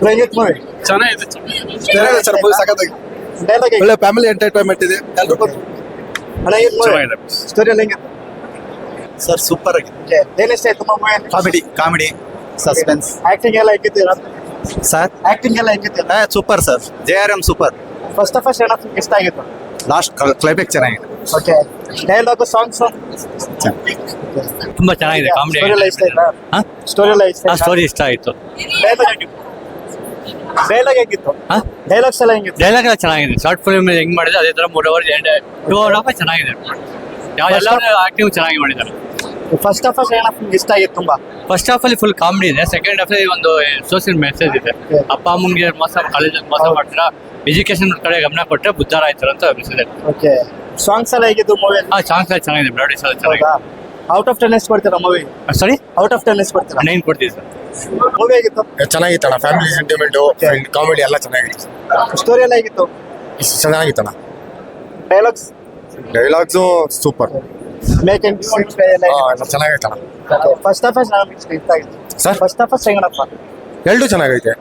ಹೆಂಗಿತ್ತು ಮೂವಿ? ಚೆನ್ನಾಗಿದೆ sir movie ಸಖತ್ತಾಗಿ ಡೈಲಾಗ್ ಒಳ್ಳೆ ಫ್ಯಾಮಿಲಿ ಎಂಟರ್ಟೈನ್ಮೆಂಟ್ ಇದೆ ಎಲ್ಲರೂ ಬಂದು ಅಣ್ಣ ಹೆಂಗಿತ್ತು ಮೂವಿ? ಸ್ಟೋರಿ ಎಲ್ಲ ಹೆಂಗಿತ್ತು? ಸರ್ ಸೂಪರ್ ಆಗಿದೆ ಏನ್ ಇಷ್ಟ ಆಯ್ತು ಮೂವಿ? ಕಾಮಿಡಿ ಸಸ್ಪೆನ್ಸ್ ಆಕ್ಟಿಂಗ್ ಎಲ್ಲ ಹೆಂಗಿತ್ತು? ಸರ್ ಆಕ್ಟಿಂಗ್ ಎಲ್ಲ ಹೆಂಗಿತ್ತು? Super sir JRM super first of all ಏನಪ್ಪ ಇಷ್ಟ ಆಗಿತ್ತು? ಲಾಸ್ಟ್ ಕ್ಲೈಮ್ಯಾಕ್ಸ್ ಚೆನ್ನಾಗಿದೆ ಓಕೆ ಡೈಲಾಗ್ ಸಾಂಗ್ಸ್ ತುಂಬಾ ಚೆನ್ನಾಗಿದೆ ಕಾಮಿಡಿ ಸ್ಟೋರಿ ಎಲ್ಲ ಇಷ್ಟ ಆಯ್ತಾ? ಹಾ? ಸ್ಟೋರಿ ಎಲ್ಲ ಇಷ್ಟ ಆಯ್ತಾ? ಸ್ಟೋರಿ ಇಷ್ಟ ಆಯ್ತು. ಡೈಲಾಗ್ ಹೆಂಗಿತ್ತು? ಡೈಲಾಗ್ ಹೆಂಗಿತ್ತು? ಹಾ? ಡೈಲಾಗ್ಸ್ ಎಲ್ಲ ಹೆಂಗಿತ್ತು? ಡೈಲಾಗ್ ಎಲ್ಲ ಚೆನ್ನಾಗಿದೆ. ಶಾರ್ಟ್ ಫಿಲ್ಮ್ ಹೆಂಗ್ ಮಾಡಿದ್ರೆ ಅದೇ ತರ 3 ಅವರ್ 2 ಅವರ್ ಚೆನ್ನಾಗಿದೆ. ಎಲ್ಲರೂ ಆಕ್ಟಿವ್ ಚೆನ್ನಾಗಿ ಮಾಡಿದ್ದಾರೆ. ಫಸ್ಟ್ ಆಫ್ ಆಲ್ ಏನಪ್ಪ ಇಷ್ಟ ಆಗಿತ್ತು ತುಂಬಾ? ಫಸ್ಟ್ ಹಾಫ್ ಅಲ್ಲಿ ಫುಲ್ ಕಾಮಿಡಿ ಇದೆ. ಸೆಕೆಂಡ್ ಹಾಫ್ ಅಲ್ಲಿ ಒಂದು ಸೋಷಿಯಲ್ ಮೆಸೇಜ್ ಇದೆ. ಅಪ್ಪ ಅಮ್ಮಂಗೆ ಕಾಲೇಜಲ್ಲಿ ಮೋಸ ಮಾಡ್ತೀರಾ, ಎಜುಕೇಶನ್ ಕಡೆ ಗಮನ ಕೊಟ್ಟರೆ ಉದ್ಧಾರ ಆಯ್ತಾರೆ ಅಂತ ಮೆಸೇಜ್ ಇದೆ. ಓಕೆ ಸಾಂಗ್ಸ್ ಎಲ್ಲ ಹೇಗಿತ್ತು ಮೂವಿ? ಸಾಂಗ್ಸ್ ಎಲ್ಲ ಚೆನ್ನಾಗಿದೆ, ಮೆಲೋಡಿಸ್ ಎಲ್ಲ ಚೆನ್ನಾಗಿದೆ. ಔಟ್ ಆಫ್ 10 ಎಷ್ಟು ಕೊಡ್ತೀರಾ ಮೂವಿ? ಸಾರಿ, ಔಟ್ ಆಫ್ 10 ಎಷ್ಟು ಕೊಡ್ತೀರಾ? 9 ಕೊಡ್ತೀವಿ ಸರ್. ಮೂವಿ ಹೇಗಿತ್ತು? ಚೆನ್ನಾಗಿತ್ತಣ್ಣ ಫ್ಯಾಮಿಲಿ ಸೆಂಟಿಮೆಂಟ್ ಕಾಮಿಡಿ ಎಲ್ಲ ಚೆನ್ನಾಗಿತ್ತು ಸ್ಟೋರಿ ಎಲ್ಲ ಹೇಗಿತ್ತು? ಚೆನ್ನಾಗಿತ್ತಣ್ಣ ಡೈಲಾಗ್ಸ್ ಸೂಪರ್ ಮೇಕ್ ಅಂಡ್ ಎಲ್ಲ ಚೆನ್ನಾಗೈತಣ್ಣ ಫಸ್ಟ್ ಆಫ್ ಆಲ್ ಇಷ್ಟ ಆಗಿತ್ತು sir first of all second half ಎರಡು ಚೆನ್ನಾಗೈತೆ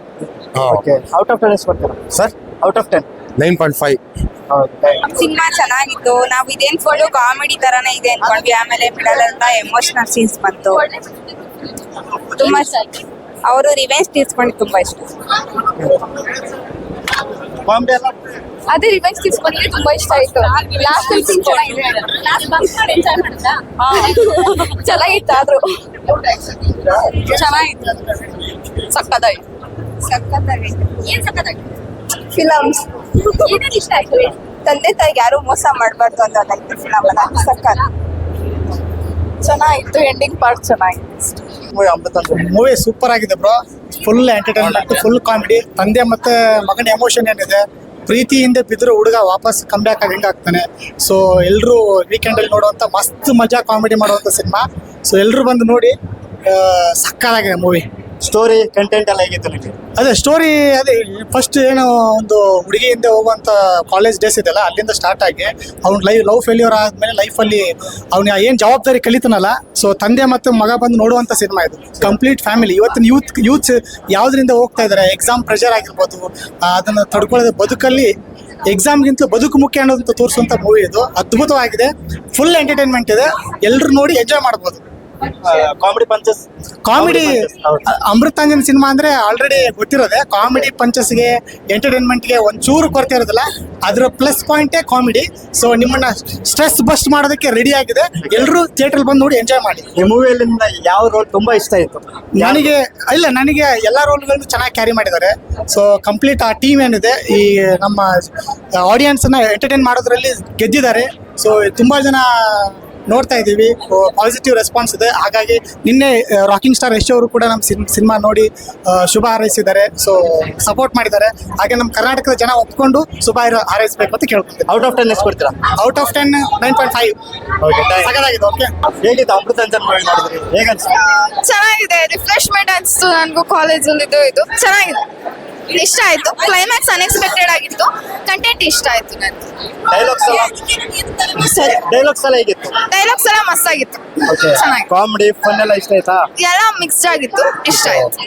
ಓಕೆ ಔಟ್ ಆಫ್ 10 ಎಷ್ಟು ಕೊಡ್ತೀರಾ ಸರ್ ಔಟ್ ಆಫ್ 10? 9.5 ಸಿನಿಮಾ ಚೆನ್ನಾಗಿತ್ತು. ನಾವು ಇದೇನ್ ಫುಲ್ ಕಾಮಿಡಿ ತರಾನೇ ಇದೆ ಅನ್ಕೊಂಡ್ವಿ, ಆಮೇಲೆ ಮಿಡಲೆಲ್ಲ ಎಮೋಷನಲ್ ಸೀನ್ಸ್ ಬಂತು. ತುಂಬಾ ಅವರು ರಿವೆಂಜ್ ತೀರ್ಸ್ಕೊಂಡು ತುಂಬಾ ಇಷ್ಟ. ಕಾಮಿಡಿ ಎಲ್ಲ ಅದೇ ರಿವೆಂಜ್ ತೀರ್ಸ್ಕೊಂಡ್ರೆ ತುಂಬಾ ಇಷ್ಟ ಆಯ್ತು. ಲಾಸ್ಟ್ ಸೀನ್ ಚೆನ್ನಾಗಿದೆ, ಚೆನ್ನಾಗಿತ್ತು. ಆದ್ರೂ ಚೆನ್ನಾಗಿತ್ತು, ಸಕ್ಕತ್ತಾಗಿತ್ತು. ಏನ್ ಸಕ್ಕತ್ತಾಗಿತ್ತು? ಫಿಲಮ್ಸ್ ಏನೇನು ಇಷ್ಟ ಆಯ್ತು? ತಂದೆ ತಾಯಿಗೆ ಯಾರು ಮೋಸ ಮಾಡಬಾರ್ದು ಅಂತ ಅದಕ್ಕೆ ಫಿಲಮ್ ಅಲ್ಲ, ಸಕ್ಕತ್ ಚೆನ್ನಾಗಿತ್ತು. ಎಂಡಿಂಗ್ ಪಾರ್ಟ್ ಚೆನ್ನಾಗಿತ್ತು. ಮೂವಿ ಅಮೃತ ಮೂವಿ ಸೂಪರ್ ಆಗಿದೆ bro. Full entertainment, full comedy. ತಂದೆ ಮತ್ತೆ ಮಗನ ಎಮೋಷನ್ ಏನಿದೆ, ಪ್ರೀತಿಯಿಂದ ಬಿದ್ದರೂ ಹುಡುಗ ವಾಪಸ್ ಕಮ್ ಬ್ಯಾಕ್ ಆಗಿ ಹೆಂಗಾಗ್ತಾನೆ. ಸೊ ಎಲ್ಲರೂ ವೀಕೆಂಡಲ್ಲಿ ನೋಡುವಂಥ ಮಸ್ತ್ ಮಜಾ ಕಾಮಿಡಿ ಮಾಡುವಂಥ ಸಿನಿಮಾ. ಸೊ ಎಲ್ಲರೂ ಬಂದು ನೋಡಿ, ಸಕ್ಕತ್ತಾಗಿದೆ ಮೂವಿ. ಸ್ಟೋರಿ ಕಂಟೆಂಟ್ ಎಲ್ಲ ಹೇಗಿತ್ತು ನಿಮಗೆ? ಅದೇ ಸ್ಟೋರಿ, ಅದೇ ಫಸ್ಟ್ ಏನೋ ಒಂದು ಹುಡುಗಿಯಿಂದ ಹೋಗುವಂಥ ಕಾಲೇಜ್ ಡೇಸ್ ಇದೆಯಲ್ಲ, ಅಲ್ಲಿಂದ ಸ್ಟಾರ್ಟ್ ಆಗಿ ಅವ್ನು ಲವ್ ಫೇಲ್ಯೂರ್ ಆದಮೇಲೆ ಲೈಫಲ್ಲಿ ಅವ್ನು ಏನು ಜವಾಬ್ದಾರಿ ಕಲಿತಾನಲ್ಲ, ಸೊ ತಂದೆ ಮತ್ತು ಮಗ ಬಂದು ನೋಡುವಂಥ ಸಿನಿಮಾ ಇದು. Complete family. ಇವತ್ತಿನ ಯೂತ್ಸ್ ಯಾವುದರಿಂದ ಹೋಗ್ತಾ ಇದ್ದಾರೆ, ಎಕ್ಸಾಮ್ ಪ್ರೆಷರ್ ಆಗಿರ್ಬೋದು, ಅದನ್ನು ತಡ್ಕೊಳ್ಳೋದು, ಬದುಕಲ್ಲಿ ಎಕ್ಸಾಮ್ಗಿಂತಲೂ ಬದುಕು ಮುಖ್ಯ ಅನ್ನೋದಂತ ತೋರಿಸುವಂಥ ಮೂವಿ ಇದು. ಅದ್ಭುತವಾಗಿದೆ, ಫುಲ್ ಎಂಟರ್ಟೈನ್ಮೆಂಟ್ ಇದೆ, ಎಲ್ಲರೂ ನೋಡಿ ಎಂಜಾಯ್ ಮಾಡ್ಬೋದು. Comedy punches comedy Amrutanjan cinema ಅಂದ್ರೆ ಆಲ್ರೆಡಿ ಗೊತ್ತಿರೋದೆ. ಕಾಮಿಡಿ ಪಂಚಸ್ಗೆ ಎಂಟರ್ಟೈನ್ಮೆಂಟ್ಗೆ ಒಂಚೂರು ಕೊರತೆ ಇರೋದಿಲ್ಲ, ಅದರ ಪ್ಲಸ್ ಪಾಯಿಂಟೇ ಕಾಮಿಡಿ. ಸೊ ನಿಮ್ಮನ್ನ ಸ್ಟ್ರೆಸ್ ಬಸ್ಟ್ ಮಾಡೋದಕ್ಕೆ ರೆಡಿ ಆಗಿದೆ. ಎಲ್ಲರೂ ಥಿಯೇಟರ್ ಬಂದು ನೋಡಿ ಎಂಜಾಯ್ ಮಾಡಿ. ಈ ಮೂವಿಯಲ್ಲಿ ಯಾವ ರೋಲ್ ತುಂಬಾ ಇಷ್ಟ ಆಯ್ತು? ನನಗೆ ಎಲ್ಲ ರೋಲ್ಗಳನ್ನು ಚೆನ್ನಾಗಿ ಕ್ಯಾರಿ ಮಾಡಿದ್ದಾರೆ. ಸೊ ಕಂಪ್ಲೀಟ್ ಆ ಟೀಮ್ ಏನಿದೆ, ಈ ನಮ್ಮ ಆಡಿಯನ್ಸನ್ನ ಎಂಟರ್ಟೈನ್ ಮಾಡೋದ್ರಲ್ಲಿ ಗೆದ್ದಿದ್ದಾರೆ. ಸೊ ತುಂಬಾ ಜನ ನೋಡ್ತಾ ಇದ್ದೀವಿ, ಪಾಸಿಟಿವ್ ರೆಸ್ಪಾನ್ಸ್ ಇದೆ. ಹಾಗಾಗಿ ನಿನ್ನೆ ರಾಕಿಂಗ್ ಸ್ಟಾರ್ ಯಶ್ ಅವರು ಕೂಡ ನಮ್ಮ ಸಿನಿಮಾ ನೋಡಿ ಶುಭ ಹಾರೈಸಿದ್ದಾರೆ. ಸೊ ಸಪೋರ್ಟ್ ಮಾಡಿದ್ದಾರೆ. ಹಾಗೆ ನಮ್ಮ ಕರ್ನಾಟಕದ ಜನ ಒಪ್ಕೊಂಡು ಶುಭ ಹಾರೈಸಬೇಕು ಅಂತ ಕೇಳ್ಕೊಳ್ತೀವಿ. ಔಟ್ ಆಫ್ 10 ಎಷ್ಟು ಕೊಡ್ತೀರಾ? Out of 10 9.5. ಸಗದಾಗಿದೆ. ಓಕೆ, ಹೇಗಿತ್ತು ಅಮೃತಾಂಜನ್ ಮೂವಿ ನೋಡಿದ್ರಿ? ಹೇಗನ್ಸ್ತು? ಚೆನ್ನಾಗಿದೆ, ರಿಫ್ರೆಶ್ಮೆಂಟ್ ಅನಿಸ್ತು ನನಗೂ. ಕಾಲೇಜಲ್ಲಿ ಇದು ಚೆನ್ನಾಗಿದೆ, ಇಷ್ಟ ಆಯ್ತು. ಕ್ಲೈಮ್ಯಾಕ್ಸ್ ಅನ್ಎಕ್ಸ್ಪೆಕ್ಟೆಡ್ ಆಗಿತ್ತು, ಕಂಟೆಂಟ್ ಇಷ್ಟ ಆಯ್ತು ನನಗೆ. ಡೈಲಾಗ್ಸ್ ಎಲ್ಲ ಹೇಗಿತ್ತು? ಡೈಲಾಗ್ಸ್ ಎಲ್ಲ ಮಸ್ತ್ ಆಗಿತ್ತು, ಚೆನ್ನಾಗಿ. ಕಾಮಿಡಿ ಫನ್ ಎಲ್ಲ ಇಷ್ಟ ಆಯ್ತಾ? ಎಲ್ಲ ಮಿಕ್ಸ್ಡ್ ಆಗಿತ್ತು, ಇಷ್ಟ ಆಯ್ತು.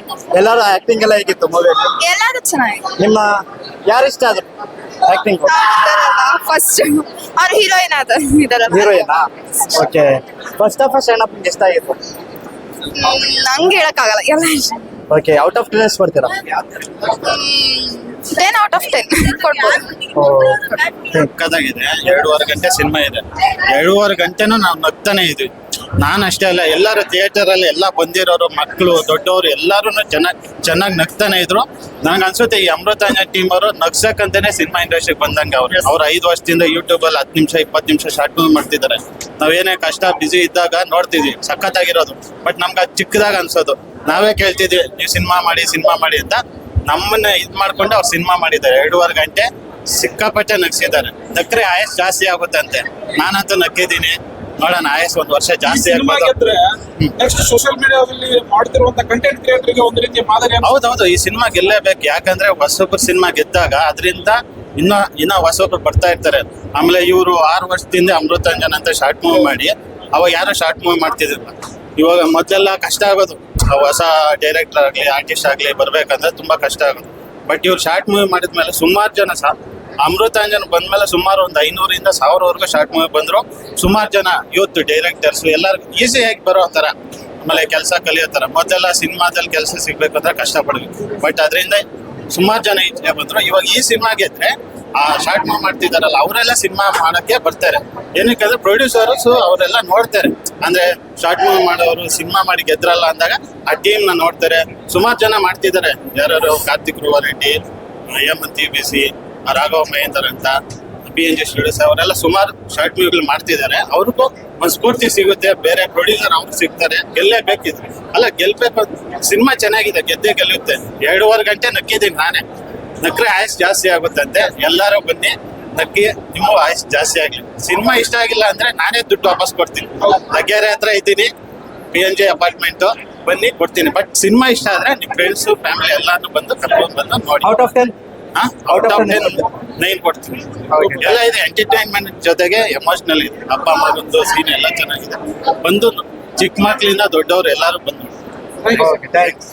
ಎಲ್ಲರೂ ಆಕ್ಟಿಂಗ್ ಎಲ್ಲ ಹೇಗಿತ್ತು ಮೂವಿಯಲ್ಲಿ? ಎಲ್ಲಾರು ಚೆನ್ನಾಗಿತ್ತು. ನಿಮ್ಮ ಯಾರು ಇಷ್ಟ ಆದ್ರು ಆಕ್ಟಿಂಗ್? ಫಸ್ಟ್ ಅವ್ರ ಹೀರೋಯಿನ್ ಇದಾರಲ್ಲ, ಹೀರೋಯಿನಾ? ಓಕೆ, ಫಸ್ಟ್ ಆಫ್ ಆಲ್ ಏನಪ್ಪ ಇಷ್ಟ ಆಗಿತ್ತು? ನಂಗೆ ಹೇಳಕ್ಕಾಗಲ್ಲ, ಎಲ್ಲ ಇಷ್ಟ. ಓಕೆ, ಔಟ್ ಆಫ್ 10 ಎಷ್ಟು ಕೊಡ್ತೀರಾ? 10 ಔಟ್ ಆಫ್ 10 ಕೊಡ್ಬೋದು. ಸಕ್ಕತ್ತಾಗಿದೆ. 2.5 ಗಂಟೆ ಸಿನಿಮಾ ಇದೆ. 2.5 ಗಂಟೆನೂ ನಾವು ನಗ್ತಾನೆ ಇದ್ವಿ. ನಾನು ಅಷ್ಟೇ ಅಲ್ಲ, ಎಲ್ಲರೂ ಥಿಯೇಟರಲ್ಲಿ ಎಲ್ಲ ಬಂದಿರೋರು, ಮಕ್ಕಳು ದೊಡ್ಡವರು ಎಲ್ಲರೂ ಚೆನ್ನಾಗಿ ನಗ್ತಾನೆ ಇದ್ರು. ನಂಗೆ ಅನ್ಸುತ್ತೆ ಈ ಅಮೃತಾಂಜನ್ ಟೀಮ್ ಅವರು ನಗ್ಸಕ್ಕಂತಾನೆ ಸಿನಿಮಾ ಇಂಡಸ್ಟ್ರಿಗೆ ಬಂದಂಗೆ. ಅವ್ರು 5 ವರ್ಷದಿಂದ ಯೂಟ್ಯೂಬಲ್ಲಿ 10 ನಿಮಿಷ 20 ನಿಮಿಷ ಶಾರ್ಟ್ ಮೂವಿ ಮಾಡ್ತಿದ್ದಾರೆ. ನಾವೇನೇ ಕಷ್ಟ ಬಿಸಿ ಇದ್ದಾಗ ನೋಡ್ತಿದ್ವಿ, ಸಖತ್ತಾಗಿರೋದು. ಬಟ್ ನಮ್ಗೆ ಅದು ಚಿಕ್ಕದಾಗ ಅನ್ಸೋದು. ನಾವೇ ಕೇಳ್ತಿದ್ವಿ ನೀವು ಸಿನಿಮಾ ಮಾಡಿ ಅಂತ. ನಮ್ಮನ್ನ ಮಾಡ್ಕೊಂಡು ಅವ್ರು ಸಿನಿಮಾ ಮಾಡಿದ್ದಾರೆ. 2.5 ಗಂಟೆ ಸಿಕ್ಕಾಪಟ್ಟೆ ನಗ್ಸಿದ್ದಾರೆ. ನಕ್ರೆ ಆಯಸ್ ಜಾಸ್ತಿ ಆಗುತ್ತೆ ಅಂತೆ. ನಾನಂತೂ ನಕ್ಕಿದ್ದೀನಿ. ನೋಡೋಣ, ಆಯಸ್ 1 ವರ್ಷ ಜಾಸ್ತಿ ಆಗ್ಬೋದು. ನೆಕ್ಸ್ಟ್ ಸೋಷಿಯಲ್ ಮೀಡಿಯಾದಲ್ಲಿ ಮಾಡ್ತಿರುವಂತ ಕಂಟೆಂಟ್ ಕ್ರಿಯೇಟರ್ಗೆ ಒಂದು ರೀತಿಯ ಮಾದರಿ. ಹೌದೌದು, ಈ ಸಿನಿಮಾ ಗೆಲ್ಲೇಬೇಕು. ಯಾಕಂದ್ರೆ ಹೊಸೊಬ್ರು ಸಿನಿಮಾ ಗೆದ್ದಾಗ ಅದರಿಂದ ಇನ್ನ ಹೊಸೊಬ್ರು ಬರ್ತಾ ಇರ್ತಾರೆ. ಆಮೇಲೆ ಇವರು 6 ವರ್ಷದಿಂದ ಅಮೃತಾಂಜನ್ ಅಂತ ಶಾರ್ಟ್ ಮೂವಿ ಮಾಡಿ, ಅವಾಗ ಯಾರು ಶಾರ್ಟ್ ಮೂವಿ ಮಾಡ್ತಿದ್ರು. ಇವಾಗ ಮೊದಲೆಲ್ಲ ಕಷ್ಟ ಆಗೋದು, ಹೊಸ ಡೈರೆಕ್ಟರ್ ಆಗಲಿ ಆರ್ಟಿಸ್ಟ್ ಆಗಲಿ ಬರ್ಬೇಕಂದ್ರೆ ತುಂಬಾ ಕಷ್ಟ ಆಗುತ್ತೆ. ಬಟ್ ಇವ್ರು ಶಾರ್ಟ್ ಮೂವಿ ಮಾಡಿದ್ಮೇಲೆ ಸುಮಾರು ಜನ ಸಹ ಅಮೃತಾಂಜನ್ ಬಂದ್ಮೇಲೆ ಸುಮಾರು ಒಂದು 500 ಇಂದ 1000 ಶಾರ್ಟ್ ಮೂವಿ ಬಂದ್ರು. ಸುಮಾರು ಜನ ಯೂತ್ ಡೈರೆಕ್ಟರ್ಸ್ ಎಲ್ಲರಿಗೂ ಈಸಿಯಾಗಿ ಬರೋ ತರ, ಆಮೇಲೆ ಕೆಲಸ ಕಲಿಯೋ ತರ. ಮೊದಲೆಲ್ಲ ಸಿನಿಮಾದಲ್ಲಿ ಕೆಲಸ ಸಿಗ್ಬೇಕಂದ್ರೆ ಕಷ್ಟ ಪಡ್ಬೇಕು, ಬಟ್ ಅದರಿಂದ ಸುಮಾರು ಜನ ಈಚೆ ಬಂದ್ರು. ಇವಾಗ ಈ ಸಿನಿಮಾ ಗೆದ್ರೆ ಆ ಶಾರ್ಟ್ ಮೂವಿ ಮಾಡ್ತಿದಾರಲ್ಲ ಅವರೆಲ್ಲ ಸಿನಿಮಾ ಮಾಡಕ್ಕೆ ಬರ್ತಾರೆ. ಏನಕ್ಕಂದ್ರೆ ಪ್ರೊಡ್ಯೂಸರ್ಸ್ ಅವರೆಲ್ಲ ನೋಡ್ತಾರೆ, ಅಂದ್ರೆ ಶಾರ್ಟ್ ಮೂವಿ ಮಾಡೋರು ಸಿನಿಮಾ ಮಾಡಿ ಗೆದ್ರಲ್ಲ ಅಂದಾಗ ಆ ಟೀಮ್ ನ ನೋಡ್ತಾರೆ. ಸುಮಾರು ಜನ ಮಾಡ್ತಿದ್ದಾರೆ, ಯಾರು ಕಾರ್ತಿಕ್ ರೆಡ್ಡಿ, ಹೇಮಂತ್ ಬಿಸಿ, ರಾಘವ ಮಹೇಂದರ್ ಅಂತ, PNG ಸ್ಟುಡಿಯೋಸ್ ಅವರೆಲ್ಲ ಸುಮಾರು ಶಾರ್ಟ್ ಮೂವಿಗಳು ಮಾಡ್ತಿದ್ದಾರೆ. ಅವ್ರಿಗೂ ಒಂದು ಸ್ಫೂರ್ತಿ ಸಿಗುತ್ತೆ, ಬೇರೆ ಪ್ರೊಡ್ಯೂಸರ್ ಅವ್ರು ಸಿಗ್ತಾರೆ. ಗೆಲ್ಲೇಬೇಕಿದ್ರು ಅಲ್ಲ, ಗೆಲ್ಬೇಕು. ಸಿನಿಮಾ ಚೆನ್ನಾಗಿದೆ, ಗೆದ್ದೇ ಗೆಲ್ಲುತ್ತೆ. 2.5 ಗಂಟೆ ನಕ್ಕಿದ್ದೀನಿ ನಾನೇ. ನಕ್ರೆ ಆಯುಸ್ ಜಾಸ್ತಿ ಆಗುತ್ತಂತೆ. ಎಲ್ಲರೂ ಬನ್ನಿ ನಕ್ಕಿ, ನಿಮ್ಮ ಆಯುಸ್ ಜಾಸ್ತಿ ಆಗ್ಲಿ. ಸಿನಿಮಾ ಇಷ್ಟ ಆಗಿಲ್ಲ ಅಂದ್ರೆ ನಾನೇ ದುಡ್ಡು ವಾಪಸ್ ಕೊಡ್ತೀನಿ. ಲಗ್ಗೆರೆ ಹತ್ರ ಇದ್ದೀನಿ, PNG ಅಪಾರ್ಟ್ಮೆಂಟ್, ಬನ್ನಿ ಕೊಡ್ತೀನಿ. ಬಟ್ ಸಿನಿಮಾ ಇಷ್ಟ ಆದ್ರೆ ನಿಮ್ಮ ಫ್ರೆಂಡ್ಸ್ ಫ್ಯಾಮಿಲಿ ಎಲ್ಲಾನು ಬಂದು ಕರ್ಕೊಂಡು ಬಂದು ನೋಡಿ. ಔಟ್ ಆಫ್ 10 ಔಟ್ ಆಫ್ 10 9 ಕೊಡ್ತೀನಿ. ಎಲ್ಲ ಇದೆ, ಎಂಟರ್ಟೈನ್ಮೆಂಟ್ ಜೊತೆಗೆ ಎಮೋಷನಲ್ ಇದೆ. ಅಪ್ಪ ಮಗಂದು ಸೀನ್ ಎಲ್ಲ ಚೆನ್ನಾಗಿದೆ. ಬಂದು ಚಿಕ್ಕ ಮಕ್ಳಿಂದ ದೊಡ್ಡವರು ಎಲ್ಲರೂ ಬಂದು ಥ್ಯಾಂಕ್ಸ್.